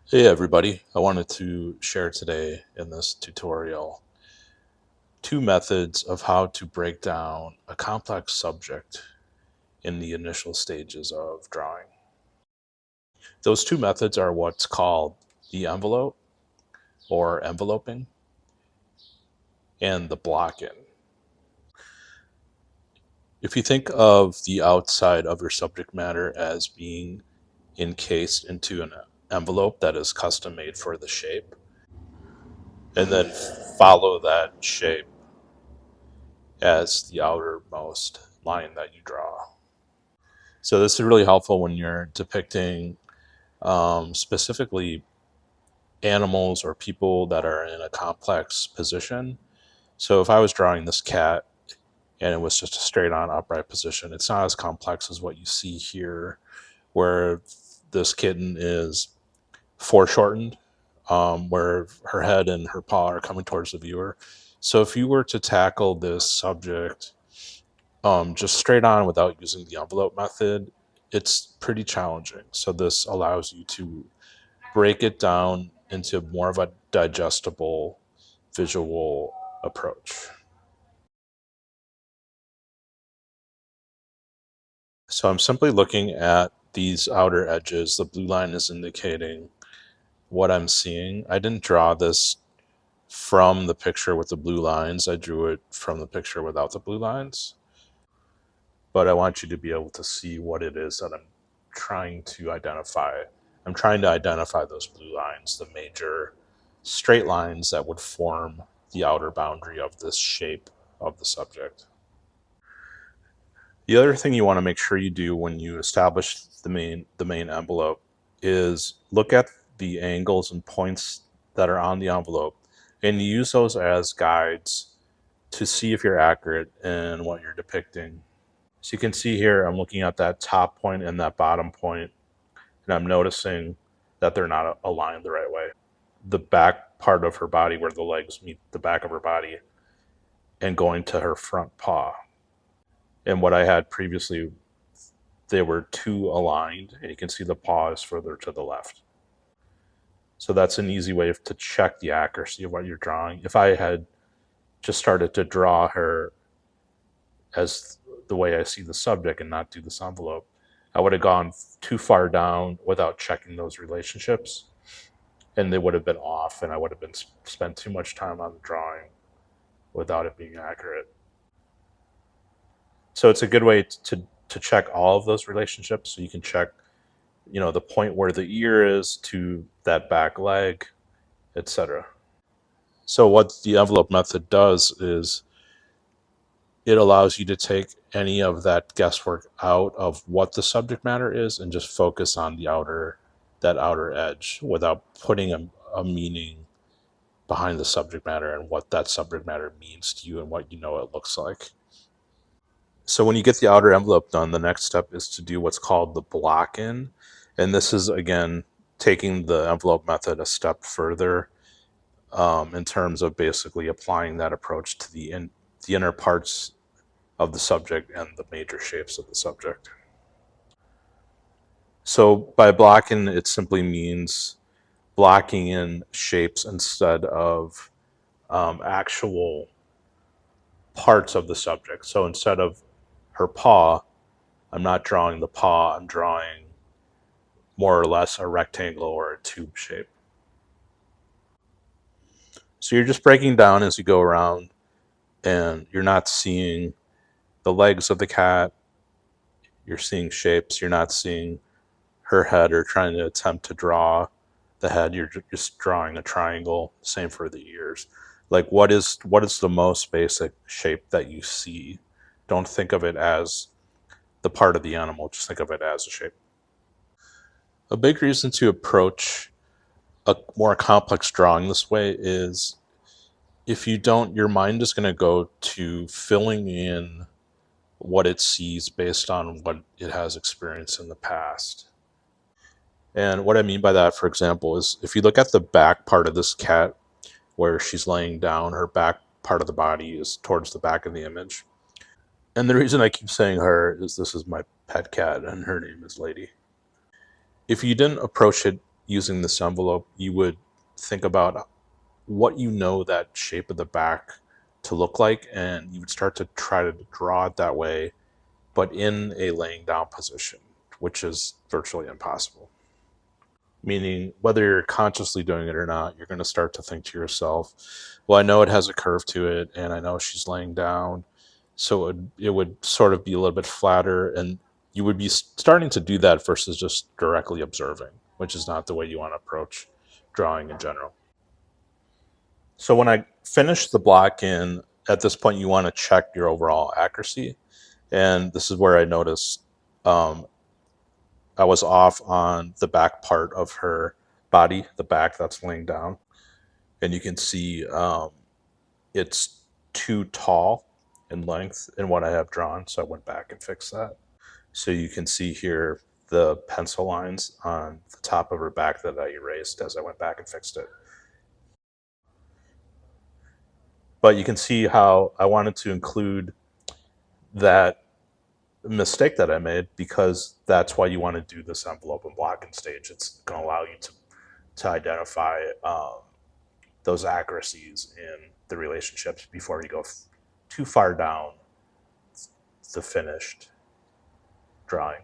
Hey everybody, I wanted to share today in this tutorial two methods of how to break down a complex subject in the initial stages of drawing. Those two methods are what's called the envelope or enveloping and the block-in. If you think of the outside of your subject matter as being encased into an envelope that is custom made for the shape, and then follow that shape as the outermost line that you draw. So this is really helpful when you're depicting specifically animals or people that are in a complex position. So if I was drawing this cat and it was just a straight on upright position, it's not as complex as what you see here, where this kitten is foreshortened, where her head and her paw are coming towards the viewer. So if you were to tackle this subject just straight on without using the envelope method, it's pretty challenging. So this allows you to break it down into more of a digestible visual approach. So I'm simply looking at these outer edges. The blue line is indicating what I'm seeing. I didn't draw this from the picture with the blue lines. I drew it from the picture without the blue lines. But I want you to be able to see what it is that I'm trying to identify. I'm trying to identify those blue lines, the major straight lines that would form the outer boundary of this shape of the subject. The other thing you want to make sure you do when you establish the main envelope is look at the angles and points that are on the envelope and use those as guides to see if you're accurate in what you're depicting. So you can see here, I'm looking at that top point and that bottom point, and I'm noticing that they're not aligned the right way. The back part of her body, where the legs meet the back of her body, and going to her front paw. And what I had previously, they were too aligned, and you can see the paw is further to the left. So that's an easy way to check the accuracy of what you're drawing. If I had just started to draw her as the way I see the subject and not do this envelope, I would have gone too far down without checking those relationships, and they would have been off, and I would have been spent too much time on the drawing without it being accurate. So it's a good way to check all of those relationships. So you can check, the point where the ear is to that back leg, etc. So what the envelope method does is it allows you to take any of that guesswork out of what the subject matter is and just focus on that outer edge without putting a meaning behind the subject matter and what that subject matter means to you and what you know it looks like. So when you get the outer envelope done, the next step is to do what's called the block in. And this is, again, taking the envelope method a step further in terms of basically applying that approach to the inner parts of the subject and the major shapes of the subject. So by blocking, it simply means blocking in shapes instead of actual parts of the subject. So instead of her paw, I'm not drawing the paw, I'm drawing more or less a rectangle or a tube shape. So you're just breaking down as you go around, and you're not seeing the legs of the cat, you're seeing shapes, you're not seeing her head or trying to attempt to draw the head, you're just drawing a triangle. Same for the ears. Like what is the most basic shape that you see? Don't think of it as the part of the animal, just think of it as a shape. A big reason to approach a more complex drawing this way is if you don't, your mind is going to go to filling in what it sees based on what it has experienced in the past. And what I mean by that, for example, is if you look at the back part of this cat where she's laying down, her back part of the body is towards the back of the image. And the reason I keep saying her is this is my pet cat and her name is Lady. If you didn't approach it using this envelope, you would think about what you know that shape of the back to look like, and you would start to try to draw it that way, but in a laying down position, which is virtually impossible. Meaning, whether you're consciously doing it or not, you're going to start to think to yourself, well, I know it has a curve to it, and I know she's laying down. So it would sort of be a little bit flatter, and you would be starting to do that versus just directly observing, which is not the way you want to approach drawing in general. So when I finish the block in, at this point, you want to check your overall accuracy. And this is where I noticed um, I was off on the back part of her body, the back that's laying down. And you can see it's too tall in length in what I have drawn. So I went back and fixed that. So you can see here the pencil lines on the top of her back that I erased as I went back and fixed it. But you can see how I wanted to include that mistake that I made, because that's why you want to do this envelope and blocking stage. It's going to allow you to identify those accuracies in the relationships before you go too far down the finished drawing.